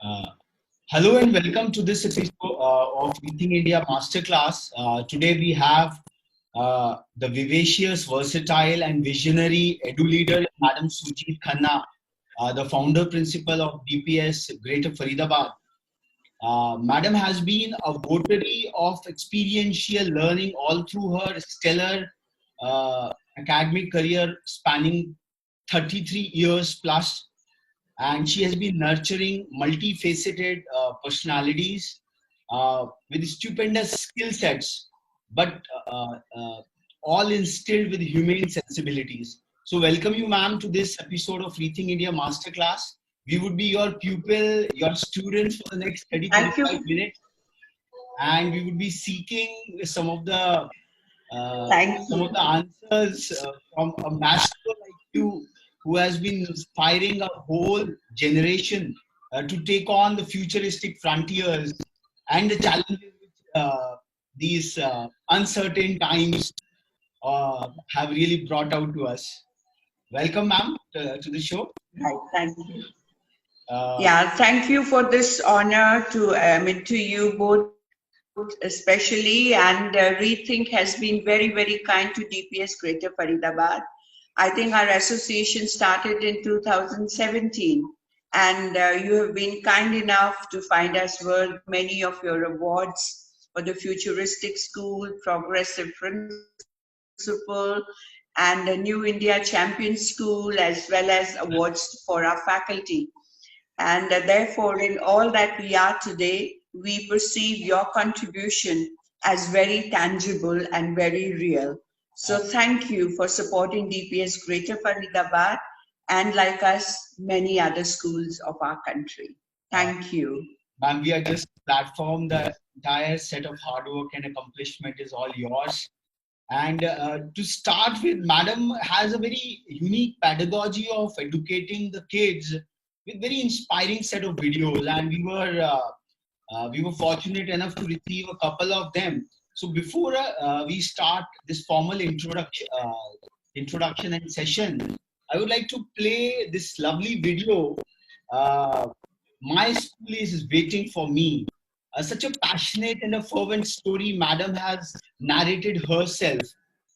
Uh, Hello and welcome to this episode of Rethink India Masterclass. Today we have the vivacious, versatile, and visionary edu leader, Madam Surjeet Khanna, the founder principal of DPS Greater Faridabad. Madam has been a votary of experiential learning all through her stellar academic career spanning 33 years plus, and she has been nurturing multifaceted personalities with stupendous skill sets, but all instilled with humane sensibilities. So, welcome you, ma'am, to this episode of Rethink India Masterclass. We would be your pupil, your students for the next 30 Thank 35 you. minutes, and we would be seeking uh, Thank some you. of the answers from a master like you, who has been inspiring a whole generation to take on the futuristic frontiers and the challenges which these uncertain times have really brought out to us. Welcome, ma'am, to the show. Right. Thank you. Uh, Yeah, thank you for this honor to you both especially. And Rethink has been very kind to DPS Greater Faridabad. I think our association started in 2017, and you have been kind enough to find us worth many of your awards for the futuristic school, progressive principal, and a New India champion school, as well as awards for our faculty. And therefore, in all that we are today, we perceive your contribution as very tangible and very real. So, uh, thank you for supporting DPS Greater Faridabad and, like us, many other schools of our country. uh, Thank you. Ma'am, we are just a platform. The entire set of hard work and accomplishment is all yours. And to start with, Madam has a very unique pedagogy of educating the kids with very inspiring set of videos, and we were fortunate enough to receive a couple of them. So before we start this formal introduction and session, I would like to play this lovely video. Uh, my school is waiting for me. Such a passionate and a fervent story, Madam has narrated herself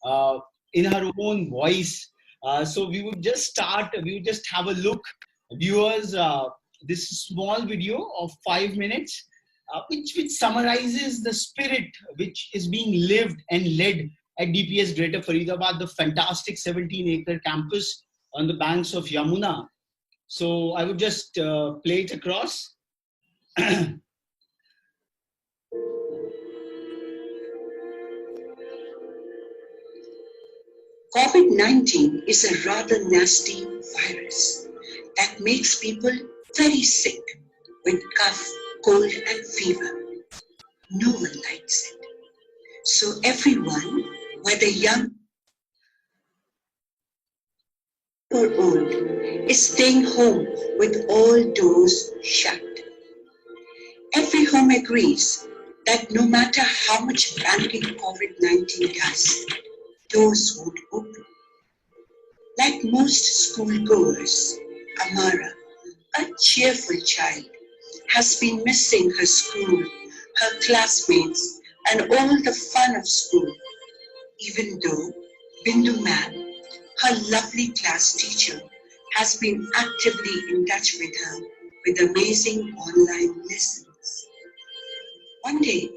uh, in her own voice. So we would just have a look, viewers, this small video of 5 minutes, which summarizes the spirit which is being lived and led at DPS Greater Faridabad, the fantastic 17-acre campus on the banks of Yamuna. So I would just play it across. COVID-19 is a rather nasty virus that makes people very sick with cough, cold, and fever. No one likes it. So everyone, whether young or old, is staying home with all doors shut. Every home agrees that no matter how much banking COVID-19 does, doors won't open. Like most schoolgoers, Amara, a cheerful child, has been missing her school, her classmates, and all the fun of school, even though Bindu ma'am, her lovely class teacher, has been actively in touch with her with amazing online lessons. One day,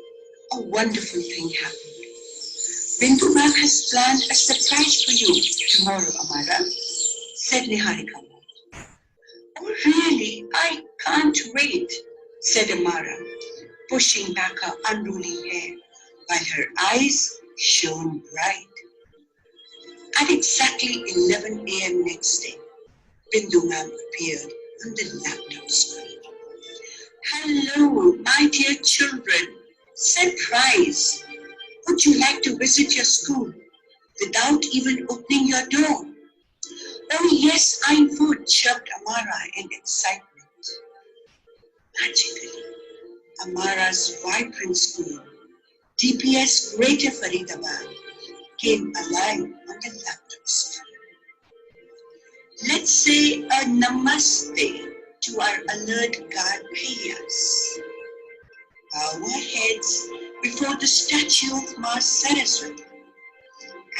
a wonderful thing happened. Bindu ma'am has planned a surprise for you tomorrow, Amara, said Niharika. Oh, really? I can't wait, said Amara, pushing back her unruly hair while her eyes shone bright. At exactly 11 a.m. next day, Bindu ma'am appeared on the laptop screen. Hello, my dear children. Surprise! Would you like to visit your school without even opening your door? Oh yes, I would, chirped Amara in excitement. Magically, Amara's vibrant school, DPS Greater Faridabad, came alive on the laptop screen. Let's say a namaste, to our alert guard prayers. Bow our heads before the statue of Ma Saraswati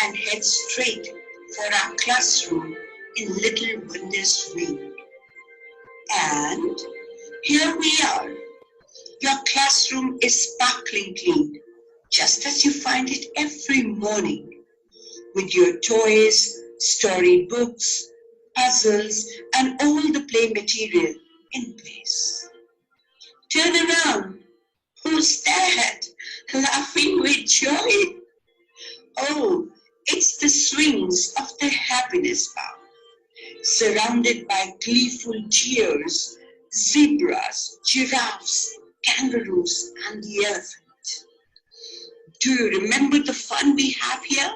and head straight for our classroom in Little Wonders Wing. And here we are. Your classroom is sparkling clean, just as you find it every morning, with your toys, storybooks, puzzles, and all the play material in place. Turn around. Who's that? Laughing with joy. Oh, it's the swings of the happiness bar, surrounded by gleeful deers, zebras, giraffes, kangaroos, and the elephant. Do you remember the fun we have here?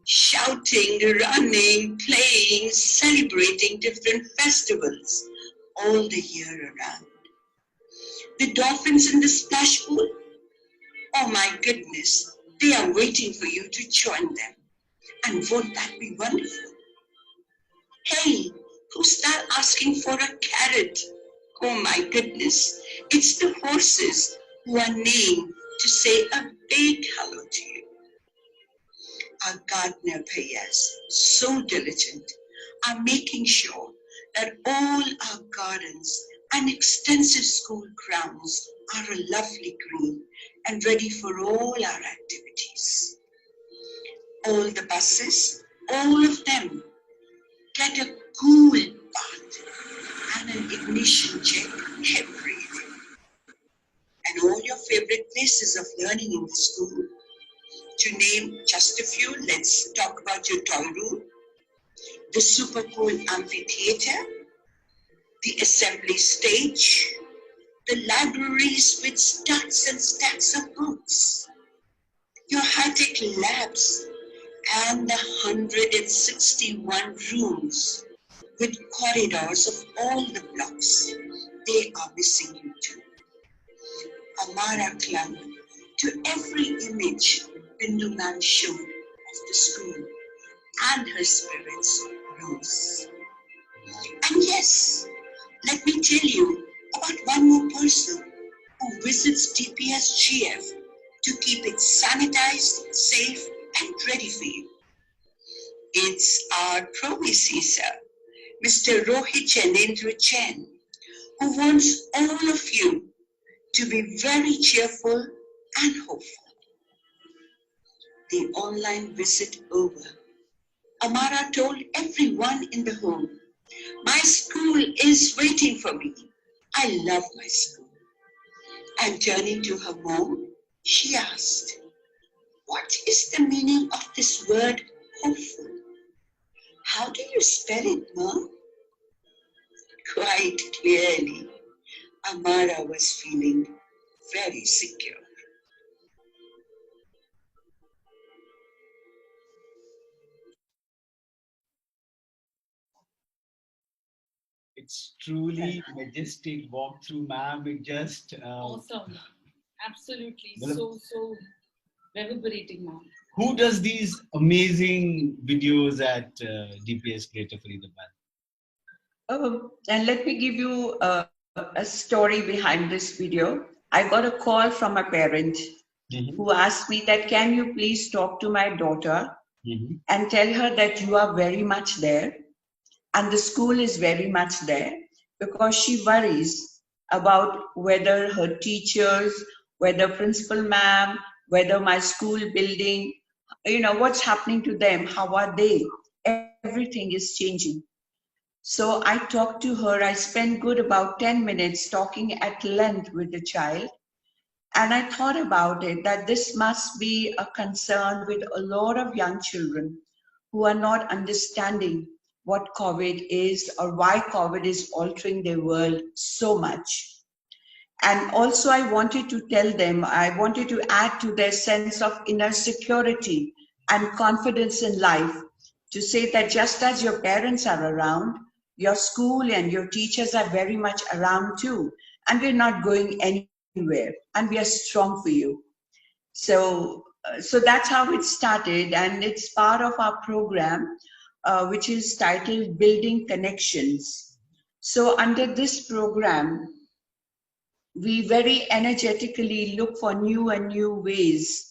Shouting, running, playing, celebrating different festivals all the year around. The dolphins in the splash pool? Oh my goodness, they are waiting for you to join them. And won't that be wonderful? Hey, who's that asking for a carrot? Oh my goodness, it's the horses who are named to say a big hello to you. Our gardener bhaiyas, so diligent, are making sure that all our gardens and extensive school grounds are a lovely green and ready for all our activities. All the buses, all of them, get a cool bath and an ignition check every day. And all your favorite places of learning in the school. To name just a few, let's talk about your toy room, the super cool amphitheater, the assembly stage, the libraries with stacks and stacks of books, your high-tech labs, and the 161 rooms with corridors of all the blocks. They are missing you too. Amara clung to every image Bindu ma'am showed of the school, and her spirits rose. And yes, let me tell you about one more person who visits DPS GF to keep it sanitized, safe, and ready for you. It's our Pro-VC, sir, Mr. Rohit Chandendra Chen, who wants all of you to be very cheerful and hopeful. The online visit over, Amara told everyone in the home, "My school is waiting for me. I love my school." And turning to her mom, she asked, "What is the meaning of this word hopeful? How do you spell it, Mom?" Quite clearly, Amara was feeling very secure. It's truly majestic walkthrough, ma'am. It just Awesome. Absolutely. Well, So reverberating, ma'am. who does these amazing videos at DPS Greater Faridabad? And let me give you a story behind this video. I got a call from a parent who asked me that, "Can you please talk to my daughter and tell her that you are very much there and the school is very much there, because she worries about whether her teachers, whether principal ma'am, whether my school building, what's happening to them, how are they? Everything is changing." So I talked to her. I spent good about 10 minutes talking at length with the child. And I thought about it, that this must be a concern with a lot of young children who are not understanding what COVID is or why COVID is altering their world so much. And also I wanted to tell them, I wanted to add to their sense of inner security and confidence in life, to say that just as your parents are around, your school and your teachers are very much around too. And we're not going anywhere, and we are strong for you. So that's how it started, and it's part of our program, which is titled Building Connections. So under this program, we very energetically look for new and new ways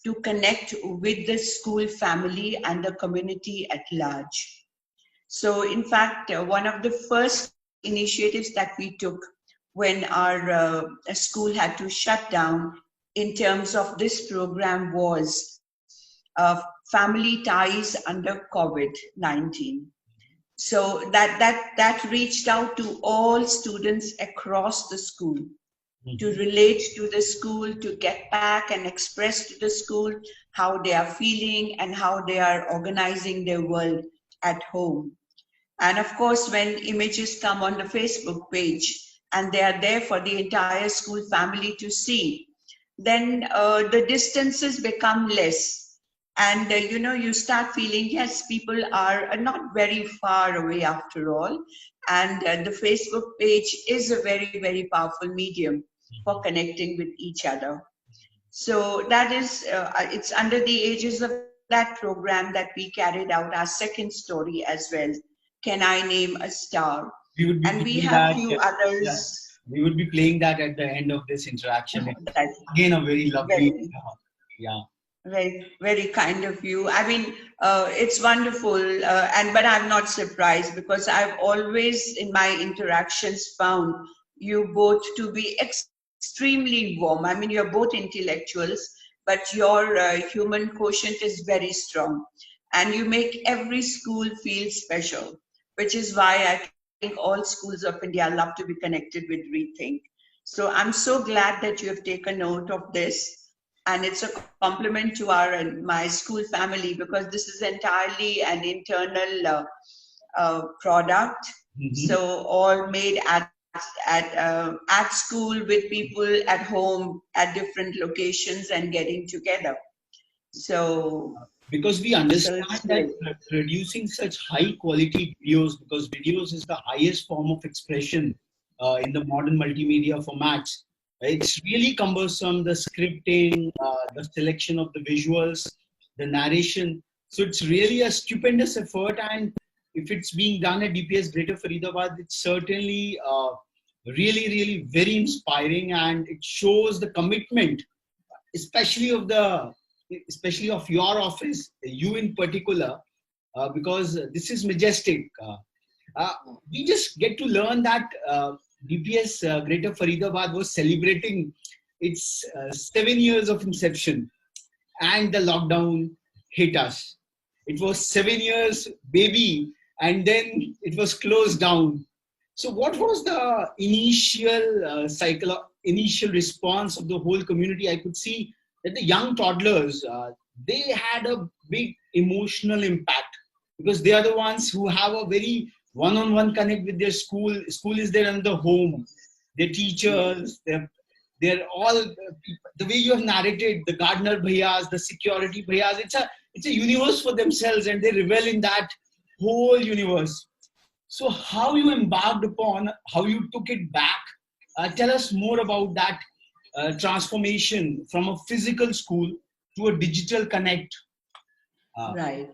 to connect with the school family and the community at large. So in fact, one of the first initiatives that we took when our school had to shut down in terms of this program was family ties under COVID-19. So that reached out to all students across the school to relate to the school, to get back and express to the school how they are feeling and how they are organizing their world at home. And of course, when images come on the Facebook page and they are there for the entire school family to see, then the distances become less. And you start feeling, yes, people are not very far away after all. And the Facebook page is a very, very powerful medium for connecting with each other. So that is, it's under the aegis of that program that we carried out our second story as well. Can I name a star? We would be And we playing have that. few Yeah, others. we would be playing that at the end of this interaction. That Again, a very lovely. very, Yeah. very, very kind of you. I mean, it's wonderful, but I'm not surprised because I've always, in my interactions, found you both to be extremely warm. I mean, you're both intellectuals, but your human quotient is very strong, and you make every school feel special, which is why I think all schools of India love to be connected with Rethink. So I'm so glad that you have taken note of this, and it's a compliment to my school family because this is entirely an internal product. So all made at school with people at home at different locations and getting together. So because we understand that producing such high quality videos, because videos is the highest form of expression in the modern multimedia formats. It's really cumbersome, the scripting, the selection of the visuals, the narration. So it's really a stupendous effort, and if it's being done at DPS Greater Faridabad, it's certainly really, really very inspiring, and it shows the commitment, especially of your office, you in particular, because this is majestic. We just get to learn that DPS Greater Faridabad was celebrating its 7 years of inception, and the lockdown hit us. It was 7 years baby, and then it was closed down. So what was the initial initial response of the whole community? I could see that the young toddlers, they had a big emotional impact because they are the ones who have a very one-on-one connect with their school. School is their another home. Their teachers, they're all, the way you have narrated, the gardener bhaiyas, the security bhaiyas, it's a universe for themselves, and they revel in that whole universe. So how you embarked upon, how you took it back, tell us more about that transformation from a physical school to a digital connect. Right.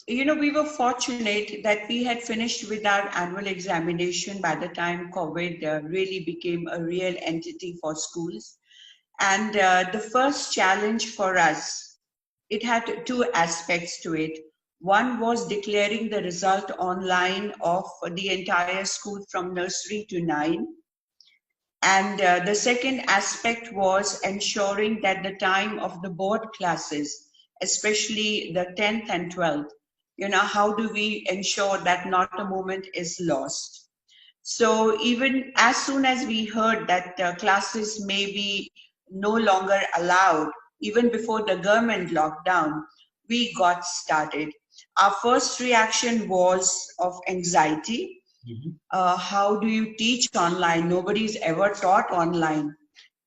We were fortunate that we had finished with our annual examination by the time COVID really became a real entity for schools. And the first challenge for us, it had two aspects to it. One was declaring the result online of the entire school from nursery to 9. And the second aspect was ensuring that the time of the board classes, especially the 10th and 12th, how do we ensure that not a moment is lost? So even as soon as we heard that classes may be no longer allowed, even before the government lockdown, we got started. Our first reaction was of anxiety. How do you teach online? Nobody's ever taught online,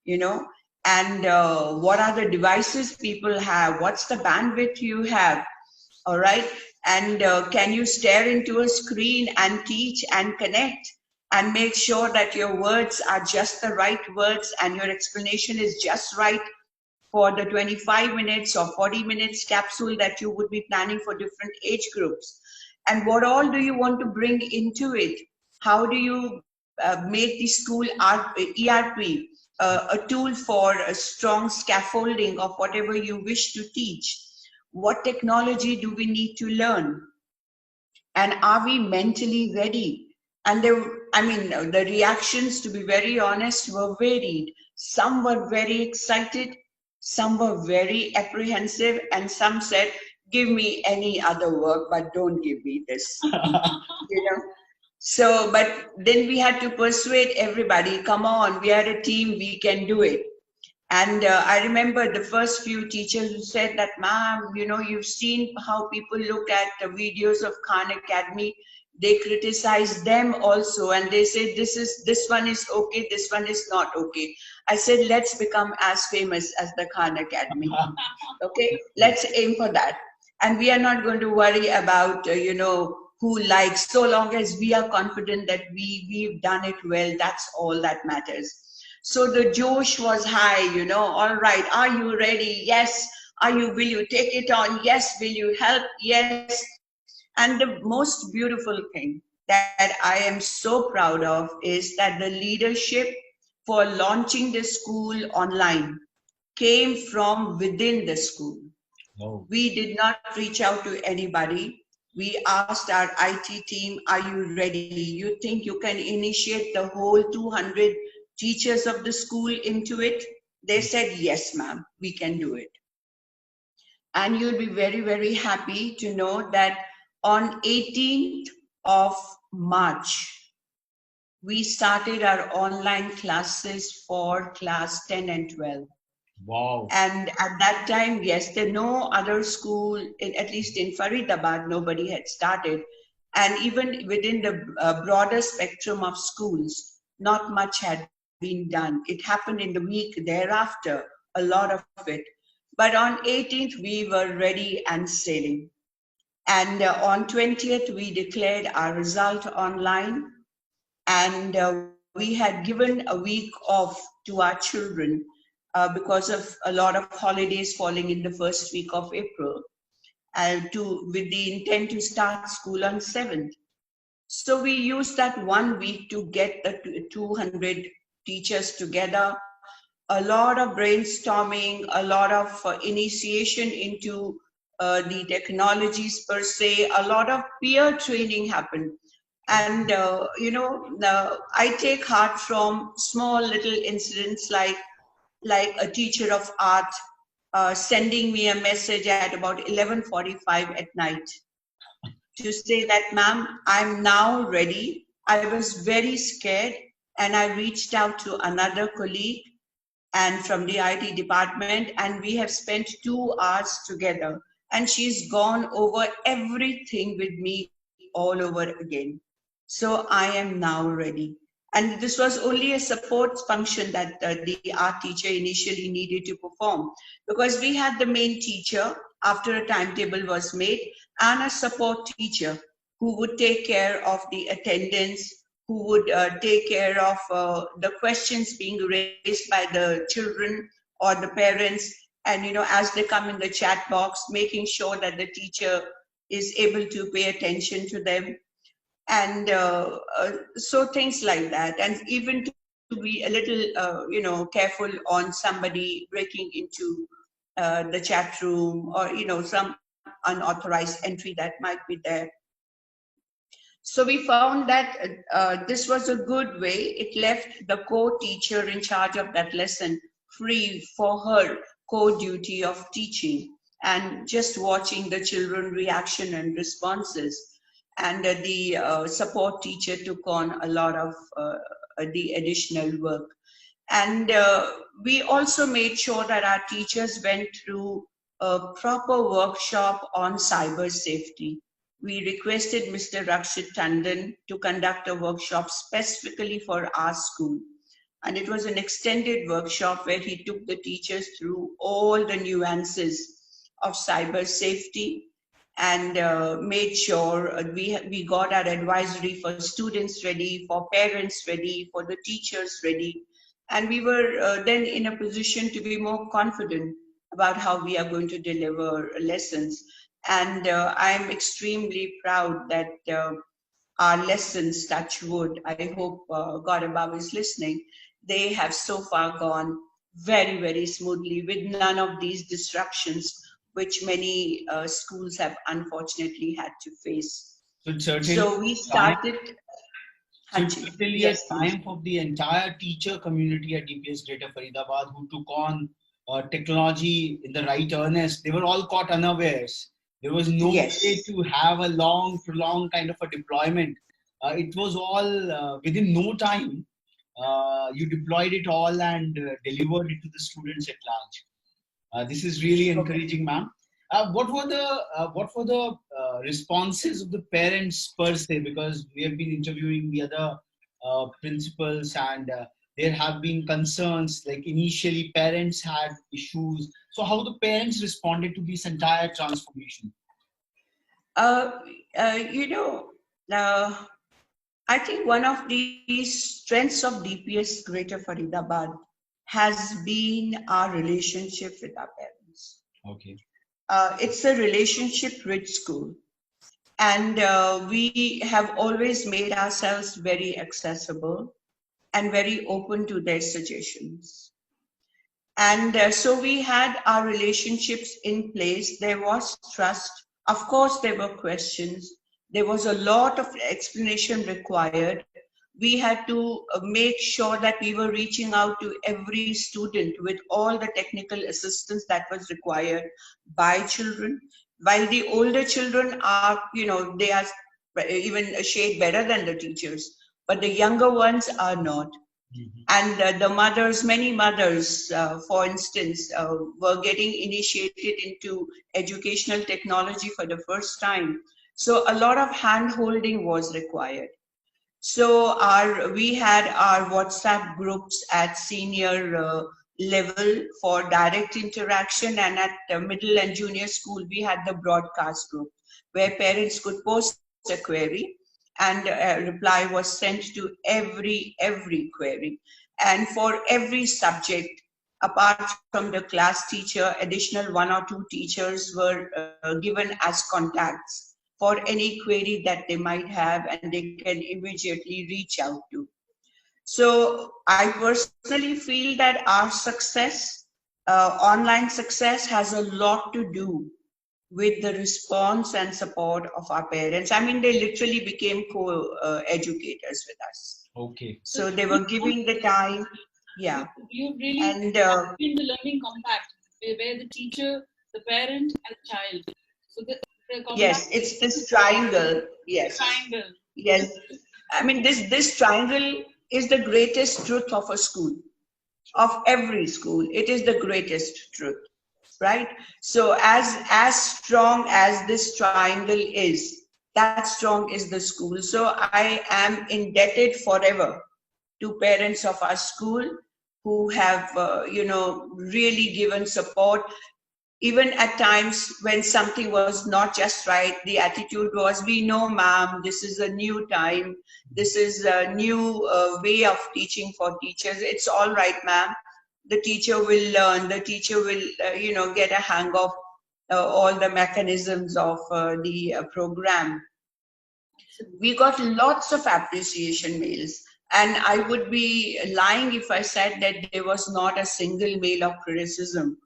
and what are the devices people have? What's the bandwidth you have? All right. And can you stare into a screen and teach and connect and make sure that your words are just the right words and your explanation is just right for the 25 minutes or 40 minutes capsule that you would be planning for different age groups? And what all do you want to bring into it? How do you make the school ERP a tool for a strong scaffolding of whatever you wish to teach? What technology do we need to learn? And are we mentally ready? And the reactions, to be very honest, were varied. Some were very excited, some were very apprehensive, and some said, give me any other work, but don't give me this. You know. So, but then we had to persuade everybody, come on, we are a team, we can do it. And I remember the first few teachers who said that, ma'am, you know, you've seen how people look at the videos of Khan Academy. They criticize them also, and they say this one is okay, this one is not okay. I said, let's become as famous as the Khan Academy. Okay, let's aim for that. And we are not going to worry about, who likes, so long as we are confident that we've done it well, that's all that matters. So the Josh was high, all right, are you ready? Yes. Will you take it on? Yes. Will you help? Yes. And the most beautiful thing that I am so proud of is that the leadership for launching the school online came from within the school. Oh. We did not reach out to anybody. We asked our IT team, are you ready? You think you can initiate the whole 200 teachers of the school into it? They said, yes, ma'am, we can do it. And you'll be very, very happy to know that on 18th of March, we started our online classes for class 10 and 12. Wow. And at that time, yes, there no other school, at least in Faridabad, nobody had started. And even within the broader spectrum of schools, not much had been done. It happened in the week thereafter, a lot of it. But on 18th, we were ready and sailing. And on 20th, we declared our result online. And we had given a week off to our children because of a lot of holidays falling in the first week of April, with the intent to start school on 7th. So we used that 1 week to get the 200 teachers together, a lot of brainstorming, a lot of initiation into the technologies per se, a lot of peer training happened. And, I take heart from small little incidents like a teacher of art sending me a message at about 11:45 at night to say that, ma'am, I'm now ready. I was very scared, and I reached out to another colleague and from the IT department, and we have spent 2 hours together. And she's gone over everything with me all over again. So I am now ready. And this was only a support function that the art teacher initially needed to perform, because we had the main teacher after a timetable was made and a support teacher who would take care of the attendance, who would take care of the questions being raised by the children or the parents. And, as they come in the chat box, making sure that the teacher is able to pay attention to them. And so things like that. And even to be a little, careful on somebody breaking into the chat room, or, some unauthorized entry that might be there. So we found that this was a good way. It left the co-teacher in charge of that lesson free for her co-duty of teaching and just watching the children reaction and responses. And the support teacher took on a lot of the additional work. And we also made sure that our teachers went through a proper workshop on cyber safety. We requested Mr. Rakshit Tandon to conduct a workshop specifically for our school. And it was an extended workshop where he took the teachers through all the nuances of cyber safety and made sure we got our advisory for students ready, for parents ready, for the teachers ready. And we were then in a position to be more confident about how we are going to deliver lessons. And I'm extremely proud that our lessons, touch wood, I hope God above is listening, they have so far gone very, very smoothly with none of these disruptions which many schools have unfortunately had to face. So it's certainly So we time. started. So it's Hachi, certainly a yes, please. triumph of the entire teacher community at DPS Greater Faridabad who took on technology in the right earnest. They were all caught unawares. There was no way Yes. to have a long, prolonged kind of a deployment. It was all within no time. You deployed it all and delivered it to the students at large. This is really encouraging, ma'am. What were the responses of the parents per se? Because we have been interviewing the other principals, and there have been concerns. Like initially, parents had issues. So, how the parents responded to this entire transformation? Uh, you know, uh, I think one of the strengths of DPS Greater Faridabad has been our relationship with our parents. Okay. It's a relationship-rich school, and we have always made ourselves very accessible and very open to their suggestions. And so we had our relationships in place. There was trust. Of course, there were questions. There was a lot of explanation required. We had to make sure that we were reaching out to every student with all the technical assistance that was required by children. While the older children are, they are even a shade better than the teachers, but the younger ones are not. And the mothers, many mothers, for instance, were getting initiated into educational technology for the first time. So a lot of hand holding was required. So we had our WhatsApp groups at senior level for direct interaction, and at middle and junior school we had the broadcast group where parents could post a query and a reply was sent to every query. And for every subject, apart from the class teacher, additional one or two teachers were given as contacts for any query that they might have, and they can immediately reach out to. So I personally feel that our success, online success, has a lot to do with the response and support of our parents. I mean, they literally became co-educators with us. Okay. So they were giving the time. Yeah. You really And been the learning compact, where the teacher, the parent, and the child. So the yes, compact it's this triangle. Yes. triangle. Yes. I mean, this triangle is the greatest truth of a school, of every school. It is the greatest truth, right? So as strong as this triangle is, that strong is the school. So I am indebted forever to parents of our school who have, really given support. Even at times when something was not just right, the attitude was, we know, ma'am, this is a new time. This is a new way of teaching for teachers. It's all right, ma'am. The teacher will learn. The teacher will, get a hang of all the mechanisms of the program. We got lots of appreciation mails. And I would be lying if I said that there was not a single mail of criticism.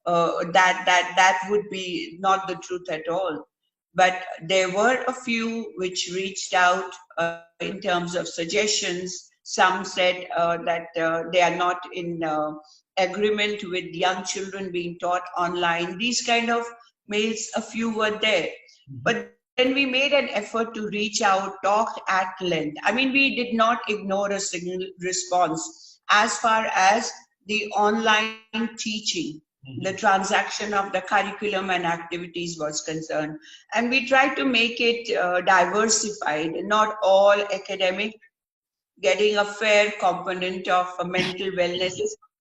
That would be not the truth at all. But there were a few which reached out in terms of suggestions. Some said that they are not in agreement with young children being taught online. These kind of mails, a few were there. But then we made an effort to reach out, talk at length. I mean, we did not ignore a single response as far as the online teaching, the transaction of the curriculum and activities was concerned. And we tried to make it diversified, not all academic, getting a fair component of mental wellness,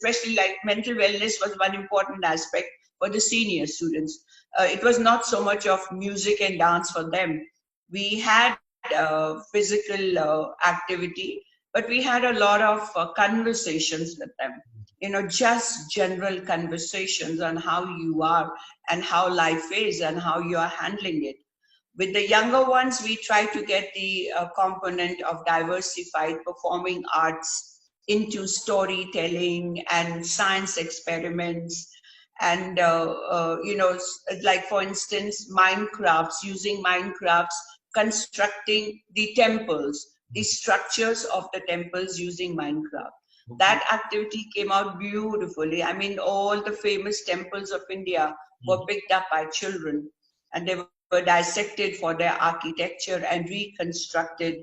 especially like mental wellness was one important aspect for the senior students. It was not so much of music and dance for them. We had physical activity, but we had a lot of conversations with them. Just general conversations on how you are and how life is and how you are handling it. With the younger ones, we try to get the component of diversified performing arts into storytelling and science experiments. And, like for instance, Minecrafts, using Minecrafts, constructing the temples, the structures of the temples using Minecraft. That activity came out beautifully. I mean, all the famous temples of India were picked up by children, and they were dissected for their architecture and reconstructed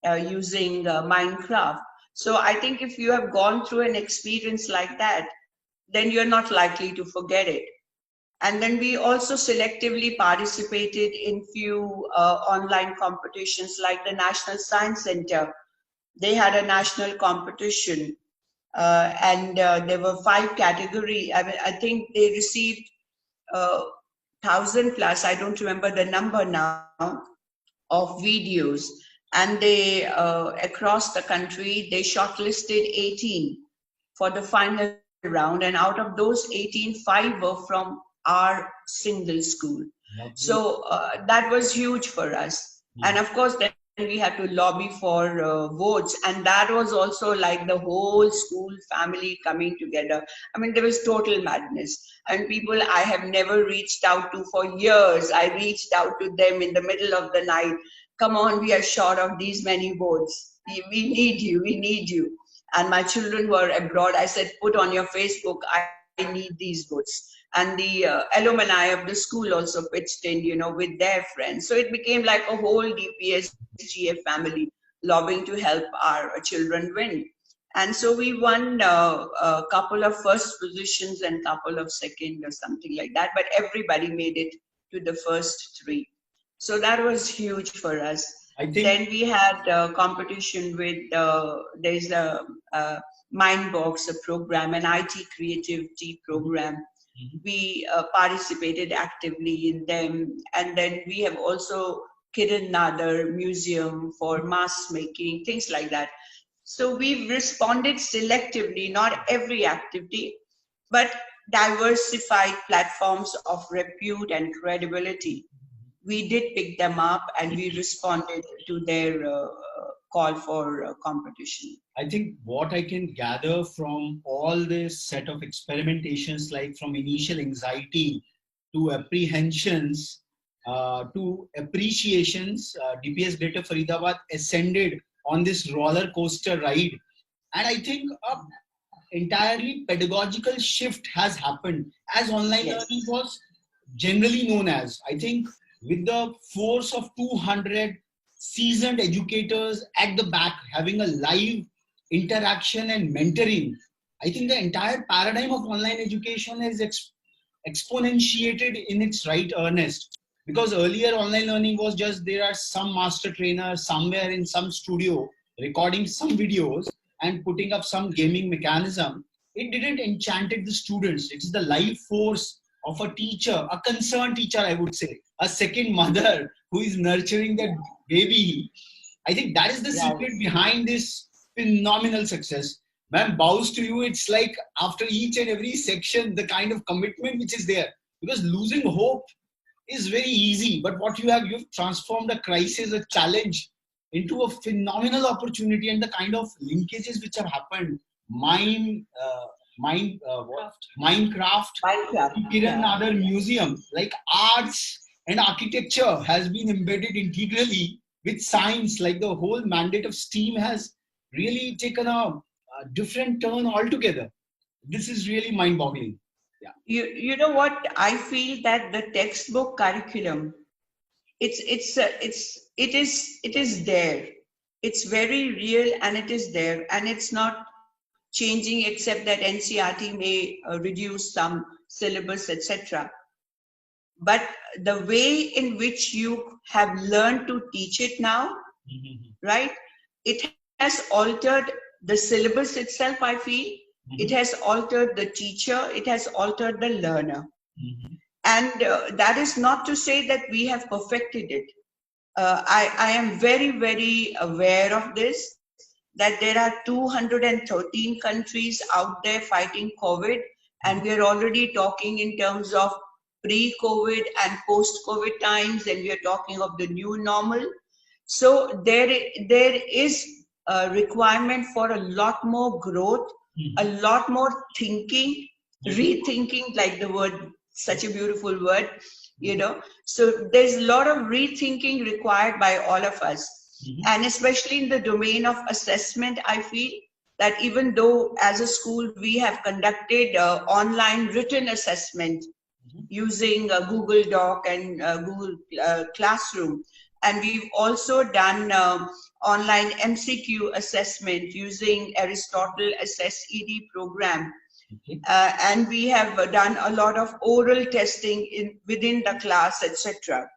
using Minecraft. So I think if you have gone through an experience like that, then you're not likely to forget it. And then we also selectively participated in few online competitions like the National Science Center. They had a national competition, and there were 5 categories. I mean, I think they received 1,000 plus, I don't remember the number now, of videos. And they, across the country, they shortlisted 18 for the final round. And out of those 18, 5 were from our single school. So that was huge for us. And of course, then we had to lobby for votes. And that was also like the whole school family coming together. I mean, there was total madness. And people I have never reached out to for years, I reached out to them in the middle of the night. Come on, we are short of these many votes. We need you, we need you. And my children were abroad. I said, put on your Facebook, I need these votes. And the alumni of the school also pitched in, with their friends. So it became like a whole DPS GF family lobbying to help our children win. And so we won a couple of first positions and couple of second or something like that. But everybody made it to the first 3. So that was huge for us. I think then we had a competition with, there's a Mindbox, a program, an IT creativity program. We participated actively in them. And then we have also Kiran Nadar Museum for mask making, things like that. So we've responded selectively, not every activity, but diversified platforms of repute and credibility. We did pick them up and we responded to their call for competition. I think what I can gather from all this set of experimentations, like from initial anxiety to apprehensions to appreciations, DPS Greater Faridabad ascended on this roller coaster ride. And I think entirely pedagogical shift has happened as online learning was generally known as. I think with the force of 200 seasoned educators at the back having a live interaction and mentoring, I think the entire paradigm of online education is exponentiated in its right earnest. Because earlier online learning was just there are some master trainers somewhere in some studio recording some videos and putting up some gaming mechanism. It didn't enchanted the students. It is the live force of a teacher, a concerned teacher, I would say, a second mother who is nurturing that baby. I think that is the secret behind this phenomenal success. Ma'am, bows to you. It's like after each and every section, the kind of commitment which is there. Because losing hope is very easy, but what you've transformed a crisis, a challenge into a phenomenal opportunity, and the kind of linkages which have happened. Minecraft, Kiran Nadar Museum, like arts and architecture has been embedded integrally with science. Like the whole mandate of STEAM has really taken a different turn altogether. This is really mind-boggling. Yeah. You know what? I feel that the textbook curriculum, it is there. It's very real and it is there, and it's not changing except that NCERT may reduce some syllabus, etc. But the way in which you have learned to teach it now, right? It has altered the syllabus itself, I feel. It has altered the teacher. It has altered the learner. And that is not to say that we have perfected it. I am very, very aware of this, that there are 213 countries out there fighting COVID, and we are already talking in terms of pre-COVID and post-COVID times, and we are talking of the new normal. So there is a requirement for a lot more growth, a lot more thinking, rethinking, like the word, such a beautiful word, you know. So there's a lot of rethinking required by all of us. And especially in the domain of assessment, I feel that even though as a school we have conducted online written assessment using Google Doc and Google Classroom, and we've also done online MCQ assessment using Aristotle Assess ED program. And we have done a lot of oral testing within the class, etc.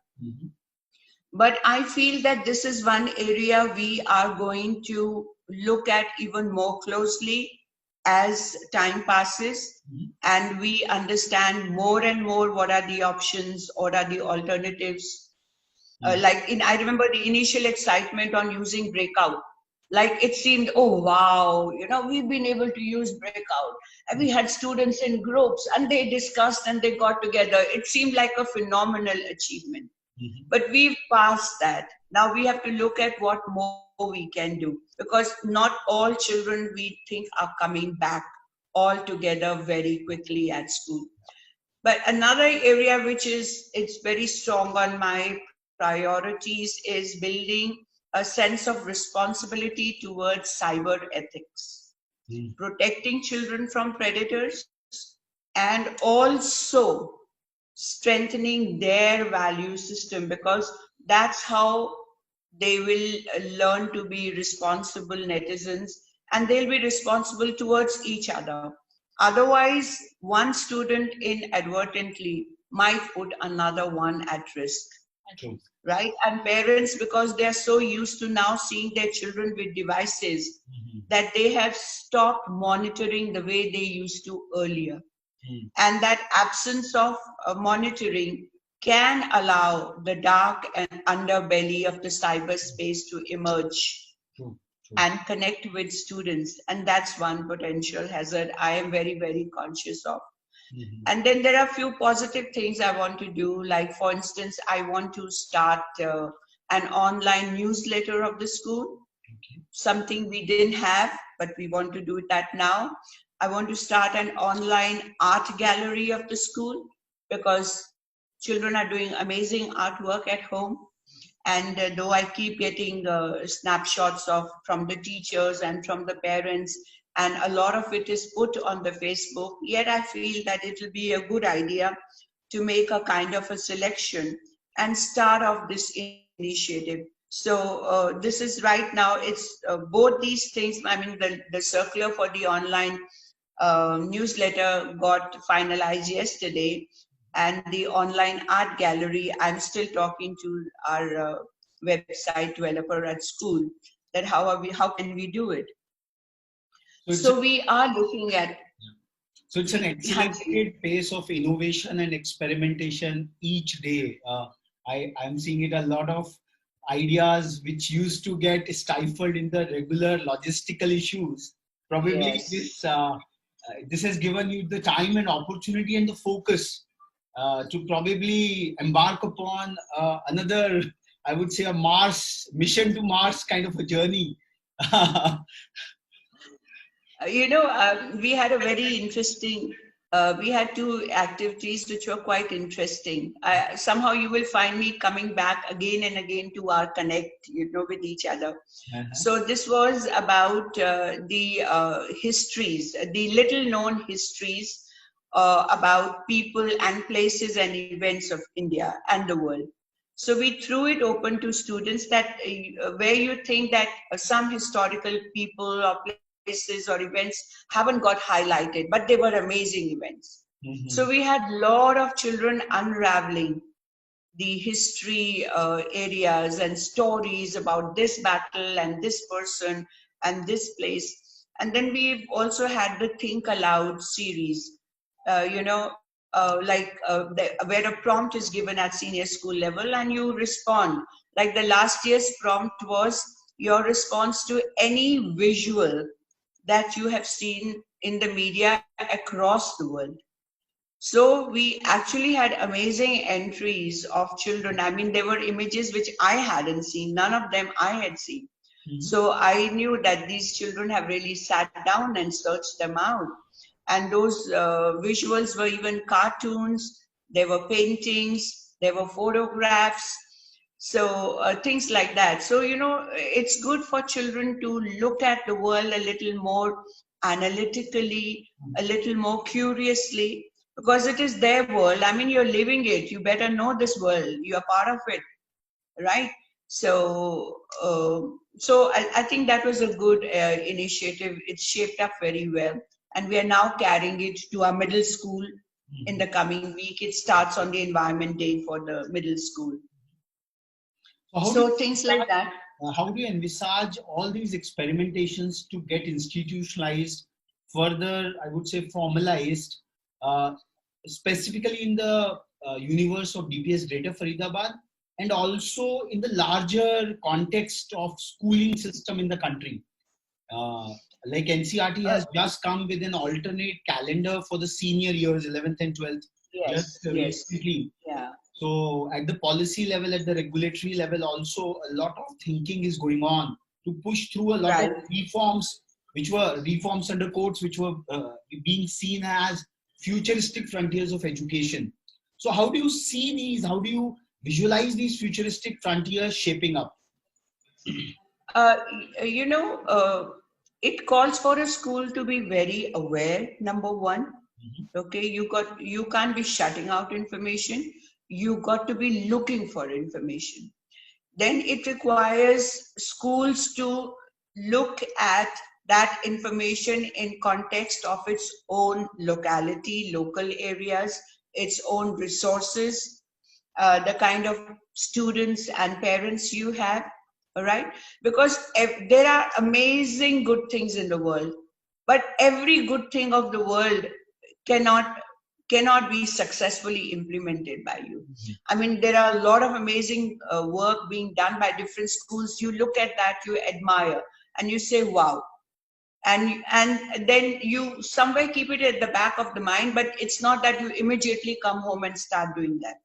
But I feel that this is one area we are going to look at even more closely as time passes and we understand more and more what are the options, what are the alternatives. I remember the initial excitement on using Breakout. Like it seemed, oh wow, you know, we've been able to use Breakout. And we had students in groups and they discussed and they got together. It seemed like a phenomenal achievement. But we've passed that. Now we have to look at what more we can do, because not all children we think are coming back all together very quickly at school. But another area which is, it's very strong on my priorities is building a sense of responsibility towards cyber ethics, protecting children from predators, and also strengthening their value system, because that's how they will learn to be responsible netizens, and they'll be responsible towards each other. Otherwise, one student inadvertently might put another one at risk. True. Right? And parents, because they are so used to now seeing their children with devices, that they have stopped monitoring the way they used to earlier. And that absence of monitoring can allow the dark and underbelly of the cyberspace to emerge and connect with students. And that's one potential hazard I am very, very conscious of. And then there are a few positive things I want to do. Like, for instance, I want to start an online newsletter of the school, something we didn't have, but we want to do that now. I want to start an online art gallery of the school, because children are doing amazing artwork at home. And though I keep getting snapshots from the teachers and from the parents, and a lot of it is put on the Facebook, yet I feel that it will be a good idea to make a kind of a selection and start off this initiative. So this is right now, it's both these things. I mean, the circular for the online newsletter got finalized yesterday, and the online art gallery, I'm still talking to our website developer at school, that how can we do it. So we are looking at. So it's an accelerated pace of innovation and experimentation each day. I'm seeing it, a lot of ideas which used to get stifled in the regular logistical issues. Probably this has given you the time and opportunity and the focus to probably embark upon another, I would say, a mission to Mars kind of a journey. We had a very interesting, we had two activities which were quite interesting. Somehow you will find me coming back again and again to our connect, with each other. So this was about the histories, the little known histories about people and places and events of India and the world. So we threw it open to students, that where you think that some historical people or places or events haven't got highlighted, but they were amazing events. So we had a lot of children unraveling the history areas and stories about this battle and this person and this place. And then we've also had the Think Aloud series, where a prompt is given at senior school level and you respond. Like the last year's prompt was your response to any visual that you have seen in the media across the world. So we actually had amazing entries of children. I mean, there were images which I hadn't seen, none of them I had seen. So I knew that these children have really sat down and searched them out. And those visuals were even cartoons, there were paintings, there were photographs, so things like that. So, you know, it's good for children to look at the world a little more analytically, a little more curiously, because it is their world. I mean, you're living it. You better know this world. You are part of it, right? So, I think that was a good initiative. It's shaped up very well, and we are now carrying it to our middle school in the coming week. It starts on the Environment Day for the middle school. So So things like that. how do you envisage all these experimentations to get institutionalized, further, I would say formalized, uh, specifically in the universe of DPS Greater Faridabad, and also in the larger context of schooling system in the country? Uh, like NCRT has just come with an alternate calendar for the senior years, 11th and 12th, just Yes, recently. yeah. So at the policy level, at the regulatory level, also a lot of thinking is going on to push through a lot of Right. reforms, which were reforms under courts, which were being seen as futuristic frontiers of education. So how do you see these? How do you visualize these futuristic frontiers shaping up? Uh, you know, it calls for a school to be very aware, number one. Okay, you can't be shutting out information. You got to be looking for information. Then it requires schools to look at that information in context of its own locality, local areas, its own resources, the kind of students and parents you have, all right? Because there are amazing good things in the world, but every good thing of the world cannot be successfully implemented by you. I mean, there are a lot of amazing work being done by different schools. You look at that, you admire, and you say, wow. And then you somewhere keep it at the back of the mind, but it's not that you immediately come home and start doing that.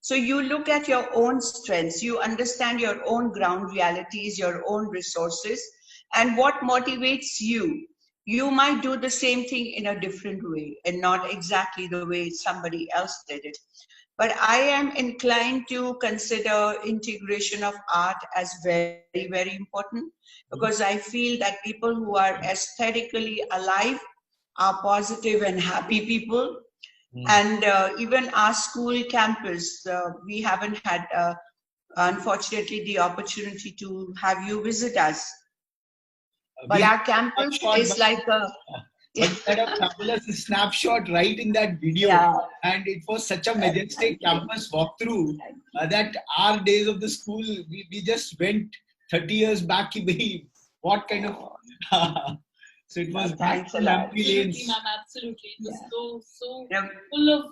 So you look at your own strengths, you understand your own ground realities, your own resources, and what motivates you. You might do the same thing in a different way and not exactly the way somebody else did it. But I am inclined to consider integration of art as very, very important, because I feel that people who are aesthetically alive are positive and happy people. And even our school campus, we haven't had, unfortunately, the opportunity to have you visit us. We But had our a campus snapshot, is like a, but we had a fabulous snapshot right in that video, yeah, and it was such a majestic thank you. campus walkthrough that our days of the school, we just went 30 years back. What kind of so it was back Thanks to a lot. memory Absolutely, lanes. ma'am. Absolutely. It was so Yeah. full of,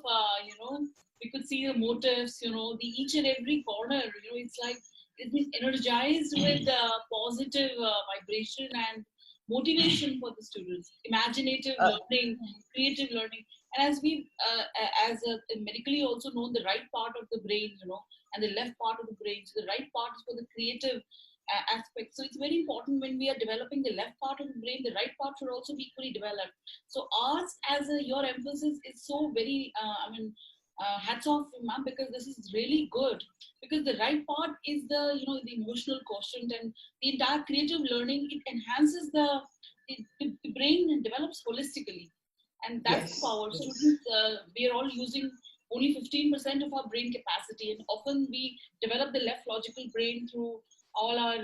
we could see the motifs, the each and every corner, it's like it's been energized with positive vibration and motivation for the students, imaginative learning, creative learning. And as we, medically also known, the right part of the brain, and the left part of the brain. So the right part is for the creative aspect. So it's very important when we are developing the left part of the brain, the right part should also be equally developed. So arts, as your emphasis is so very, hats off, ma'am, because this is really good. Because the right part is the, the emotional quotient, and the entire creative learning, it enhances the brain and develops holistically. And that's Yes. how our students, we are all using only 15% of our brain capacity, and often we develop the left logical brain through all our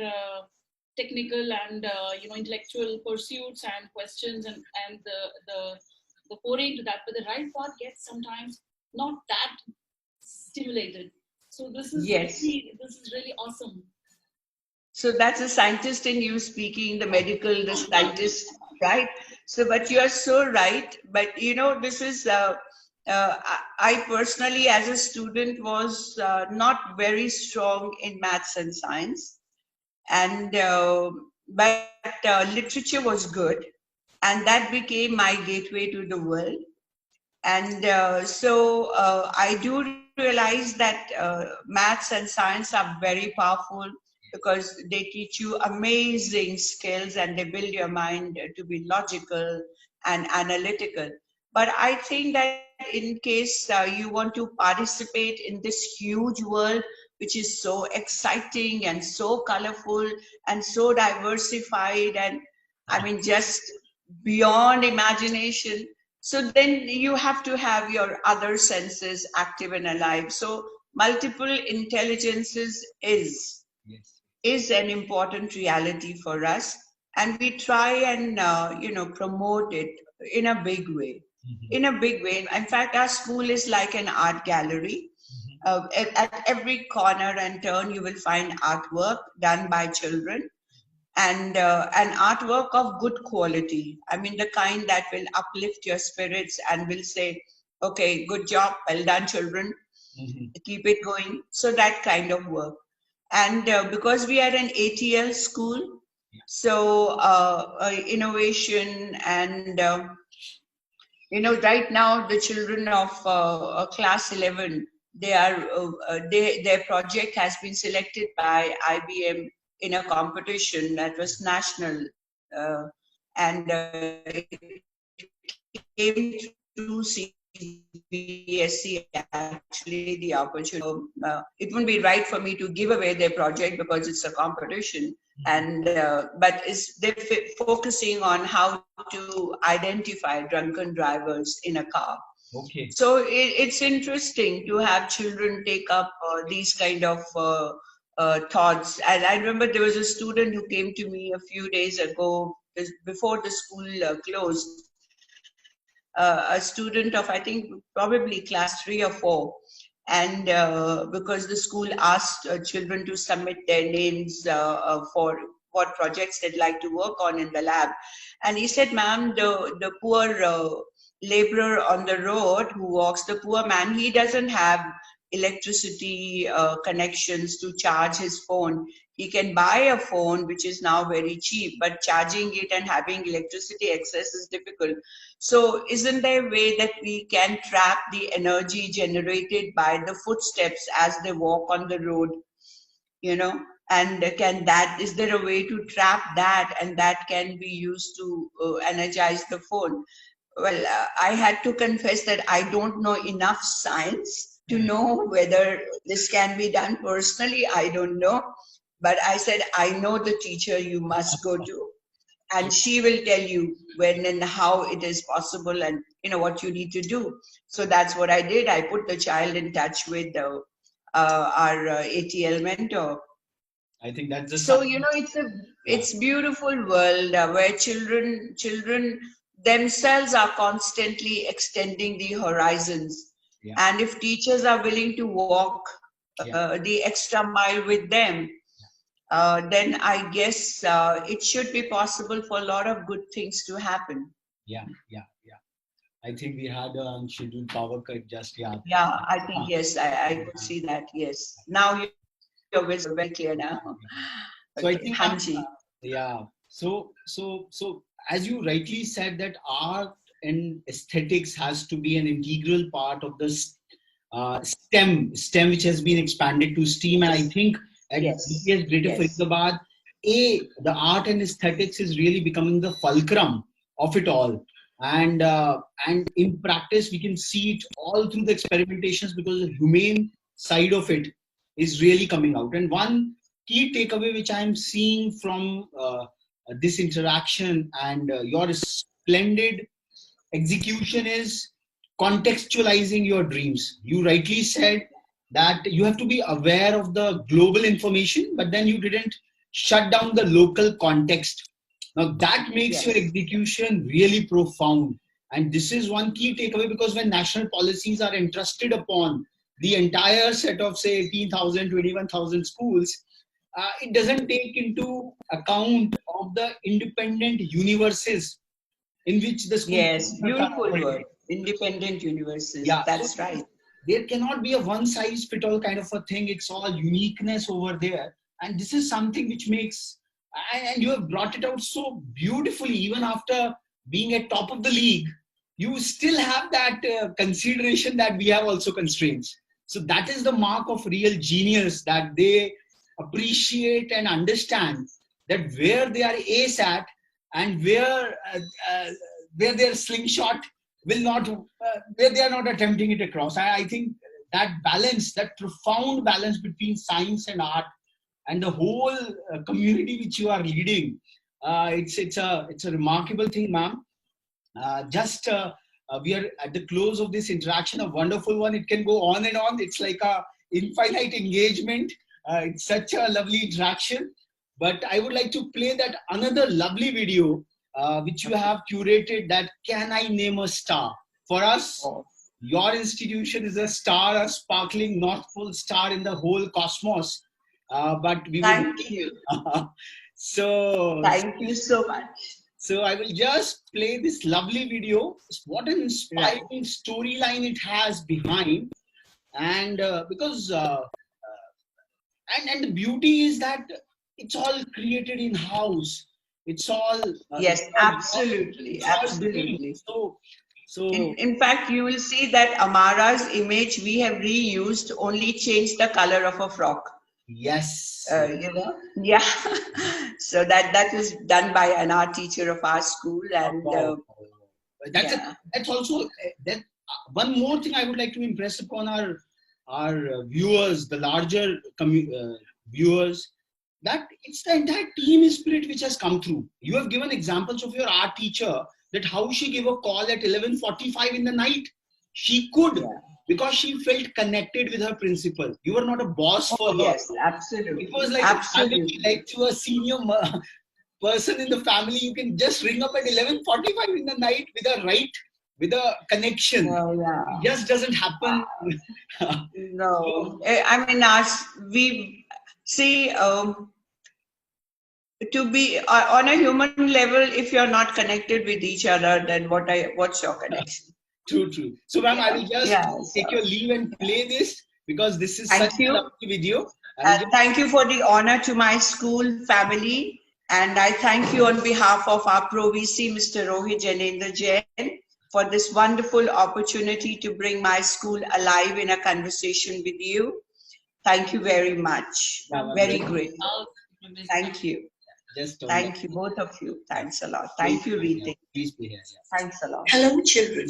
technical and intellectual pursuits and questions, and the foray into that. But the right part gets sometimes not that stimulated. So Yes. this is really awesome. So that's the scientist in you speaking, the medical, the scientist, right? So, but you are so right. But this is, I personally, as a student, was not very strong in maths and science. And, but literature was good. And that became my gateway to the world. And I do realize that maths and science are very powerful because they teach you amazing skills and they build your mind to be logical and analytical. But I think that in case you want to participate in this huge world, which is so exciting and so colorful and so diversified, and I mean, just beyond imagination, so then you have to have your other senses active and alive. So multiple intelligences Yes. is an important reality for us, and we try and promote it in a big way. In a big way. In fact, our school is like an art gallery. At every corner and turn, you will find artwork done by children, and an artwork of good quality. I mean, the kind that will uplift your spirits and will say, okay, good job, well done, children, keep it going. So, that kind of work. And because we are an ATL school, so innovation and right now the children of class 11, their project has been selected by IBM in a competition that was national, and it came through CBSE. Actually, the opportunity. It wouldn't be right for me to give away their project because it's a competition, and but they're focusing on how to identify drunken drivers in a car. Okay. So it's interesting to have children take up these kind of thoughts. And I remember there was a student who came to me a few days ago, before the school closed, a student of, I think, probably class 3 or 4. And because the school asked children to submit their names for what projects they'd like to work on in the lab. And he said, ma'am, the poor laborer on the road who walks, the poor man, he doesn't have electricity connections to charge his phone. He can buy a phone, which is now very cheap, but charging it and having electricity access is difficult. So, isn't there a way that we can trap the energy generated by the footsteps as they walk on the road? And is there a way to trap that, and that can be used to energize the phone? Well, I had to confess that I don't know enough science to know whether this can be done personally. I don't know. But I said, I know the teacher you must go to, and she will tell you when and how it is possible, and what you need to do. So that's what I did. I put the child in touch with our ATL mentor. I think that's the So it's beautiful world where children themselves are constantly extending the horizons. Yeah. And if teachers are willing to walk the extra mile with them, then I guess it should be possible for a lot of good things to happen. Yeah. I think we had a unscheduled power cut just Yeah, I think yes, I could see that. Yes, now you're visible very clear now. So Okay. I think Hanji. yeah. So as you rightly said, that art and aesthetics has to be an integral part of this STEM, which has been expanded to STEAM, and I think at DPS Greater Faridabad, the art and aesthetics is really becoming the fulcrum of it all. And in practice, we can see it all through the experimentations, because the humane side of it is really coming out. And one key takeaway which I'm seeing from this interaction and your splendid execution is contextualizing your dreams. You rightly said that you have to be aware of the global information, but then you didn't shut down the local context. Now that makes your execution really profound. And this is one key takeaway, because when national policies are entrusted upon the entire set of, say, 18,000, 21,000 schools, it doesn't take into account of the independent universes in which the school. Yes, beautiful word. Independent universes. Yeah, that's so right. There cannot be a one size fit all kind of a thing. It's all uniqueness over there. And this is something which makes, and you have brought it out so beautifully, even after being at top of the league. you still have that consideration that we have also constraints. So that is the mark of real genius, that they appreciate and understand that where they are ace at, and where their slingshot will not, where they are not attempting it across. I think that balance, that profound balance between science and art, and the whole community which you are leading, it's a remarkable thing, ma'am. We are at the close of this interaction, a wonderful one. It can go on and on. It's like a infinite engagement. It's such a lovely interaction. But I would like to play that another lovely video which you have curated, that Can I Name a Star? For us, your institution is a star, a sparkling North Pole star in the whole cosmos. But we Thank you. So Thank you so much. So I will just play this lovely video. What an inspiring storyline it has behind, and because and the beauty is that it's all created in house. It's all Yes, absolutely, absolutely. So In fact, you will see that Amara's image we have reused, only changed the color of a frock. yes, You know, yeah. So that was done by an art teacher of our school, and that's also that. One more thing I would like to impress upon our viewers, the larger viewers, that it's the entire team spirit which has come through. You have given examples of your art teacher, that how she gave a call at 11:45 in the night. She could, because she felt connected with her principal. You were not a boss for her. Yes, absolutely. It was like absolutely. a family, like to a senior person in the family. You can just ring up at 11:45 in the night with a connection. It just doesn't happen. No, I mean, we see, to be on a human level, if you're not connected with each other, then what's your connection? True. So, ma'am, I will just take your leave and play this, because this is such a lovely video. Thank you for the honor to my school family, and I thank you on behalf of our Pro VC, Mr. Rohit Janendra Jain, for this wonderful opportunity to bring my school alive in a conversation with you. Thank you very much. Very grateful. Thank you. Thank you, both of you. Thanks a lot. Thank you, Rita. Please be here. Thanks a lot. Hello, children.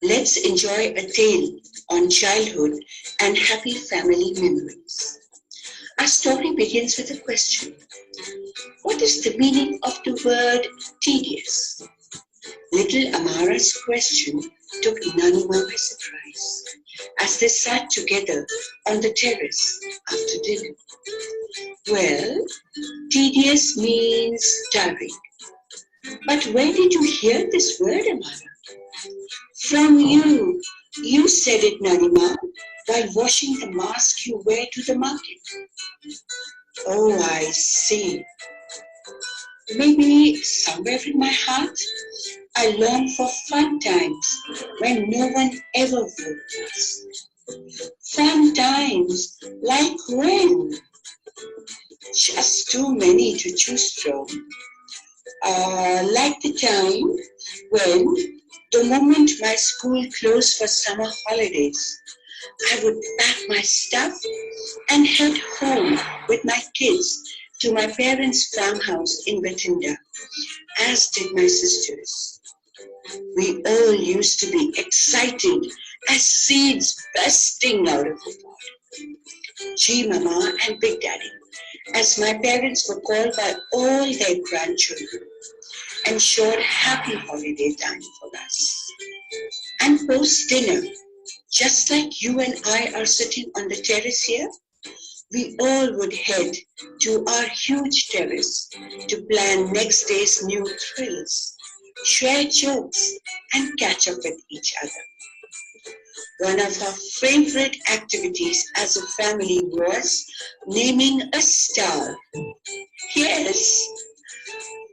Let's enjoy a tale on childhood and happy family memories. Our story begins with a question. What is the meaning of the word tedious? Little Amara's question took Nanima by surprise as they sat together on the terrace after dinner. Well, tedious means tiring. But where did you hear this word, Amara? From you. You said it, Nanima, while washing the mask you wear to the market. Oh, I see. Maybe somewhere in my heart, I long for fun times when no one ever would us. Fun times, like when? Just too many to choose from. Like the time when, the moment my school closed for summer holidays, I would pack my stuff and head home with my kids to my parents' farmhouse in Bathinda, as did my sisters. We all used to be excited as seeds bursting out of the pot. G Mama and Big Daddy, as my parents were called by all their grandchildren, ensured happy holiday time for us. And post-dinner, just like you and I are sitting on the terrace here, we all would head to our huge terrace to plan next day's new thrills, share jokes, and catch up with each other. One of our favorite activities as a family was naming a star. Yes,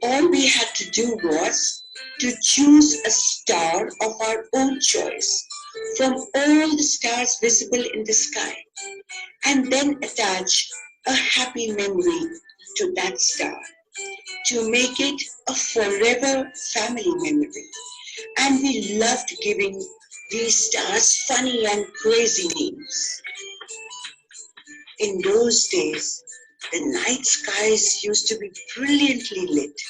all we had to do was to choose a star of our own choice from all the stars visible in the sky, and then attach a happy memory to that star to make it a forever family memory And we loved giving these stars funny and crazy names. In those days, the night skies used to be brilliantly lit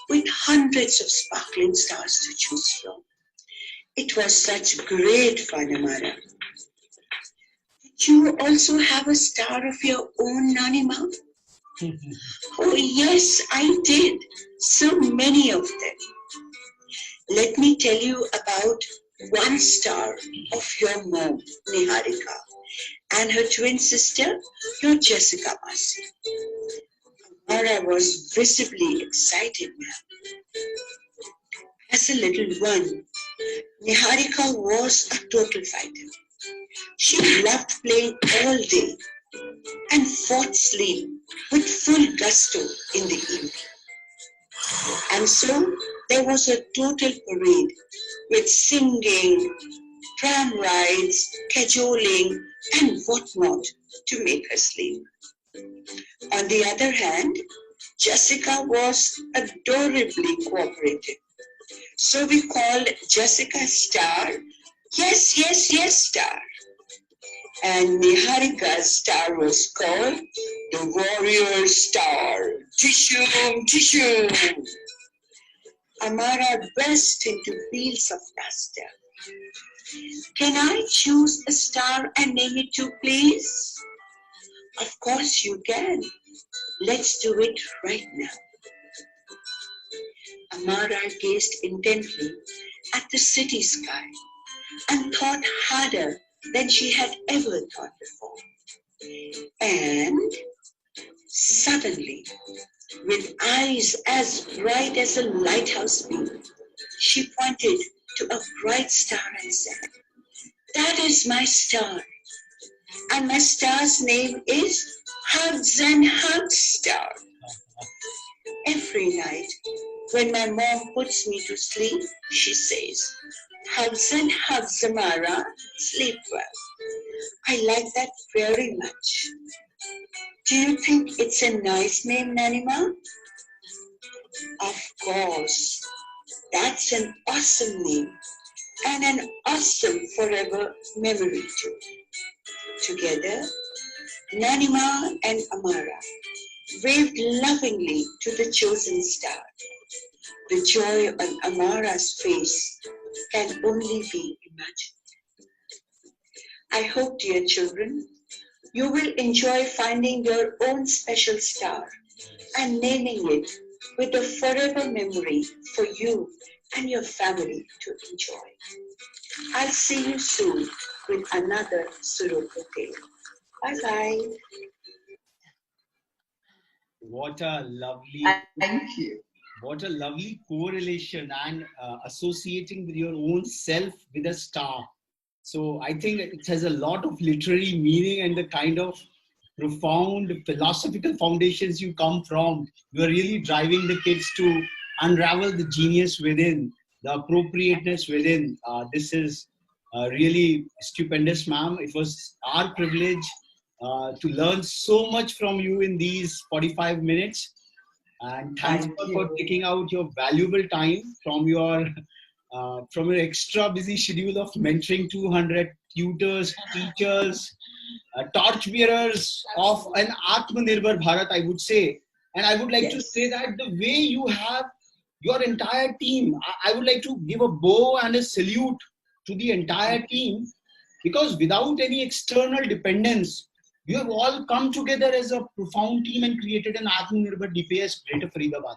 with hundreds of sparkling stars to choose from. It was such great fun, Amara. Did you also have a star of your own, Nanima? Oh yes, I did. So many of them. Let me tell you about one star of your mom, Niharika, and her twin sister, your Jessica Masi. Amara was visibly excited now. As a little one, Niharika was a total fighter. She loved playing all day and fought sleep with full gusto in the evening. And so there was a total parade with singing, tram rides, cajoling, and whatnot to make her sleep. On the other hand, Jessica was adorably cooperative. So we called Jessica Star, yes, yes, yes, Star. And Niharika's star was called the Warrior Star. Tishum, tishum. Amara burst into peals of laughter. Can I choose a star and name it too, please? Of course you can. Let's do it right now. Amara gazed intently at the city sky and thought harder than she had ever thought before. And suddenly, with eyes as bright as a lighthouse beam, she pointed to a bright star and said, "That is my star, and my star's name is Hugs and Hugs Star." Every night, when my mom puts me to sleep, she says, "Hugs and hugs, Amara, sleep well." I like that very much. Do you think it's a nice name, Nanima? Of course. That's an awesome name and an awesome forever memory too. Together, Nanima and Amara waved lovingly to the chosen star. The joy on Amara's face can only be imagined. I hope, dear children, you will enjoy finding your own special star and naming it with a forever memory for you and your family to enjoy. I'll see you soon with another Sudoku tale. Bye-bye. What a lovely, Thank you. what a lovely correlation and associating with your own self with a star. So I think it has a lot of literary meaning and the kind of profound philosophical foundations you come from. You are really driving the kids to unravel the genius within, the appropriateness within. This is really stupendous, ma'am. It was our privilege to learn so much from you in these 45 minutes. And thanks Thank for you. taking out your valuable time from your extra busy schedule of mentoring 200 tutors, teachers, torchbearers of an Atmanirbhar Bharat, I would say. And I would like to Yes. say that the way you have your entire team, I would like to give a bow and a salute to the entire team, because without any external dependence, you have all come together as a profound team and created an Atmanirbhar DPS Greater Faridabad.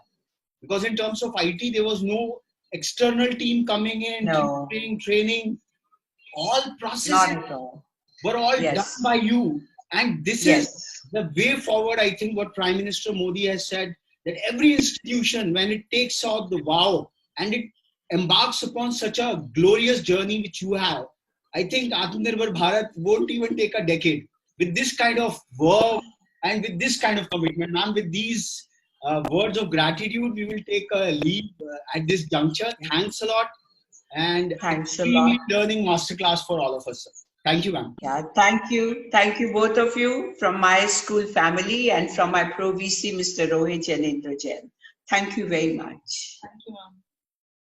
Because in terms of IT, there was no external team coming in, No. training. All Not processes at all. were all Yes. done by you. And this is Yes. the way forward. I think what Prime Minister Modi has said, that every institution, when it takes out the vow and it embarks upon such a glorious journey which you have, I think Atmanirbhar Bharat won't even take a decade. With this kind of verve and with this kind of commitment, ma'am, with these words of gratitude, we will take a leave at this juncture. Thanks a lot. And Thanks a extremely lot. learning masterclass for all of us, sir. Thank you, ma'am. Yeah, thank you. Thank you, both of you, from my school family and from my Pro VC, Mr. Rohit Janendra Jain. Thank you very much. Thank you, ma'am.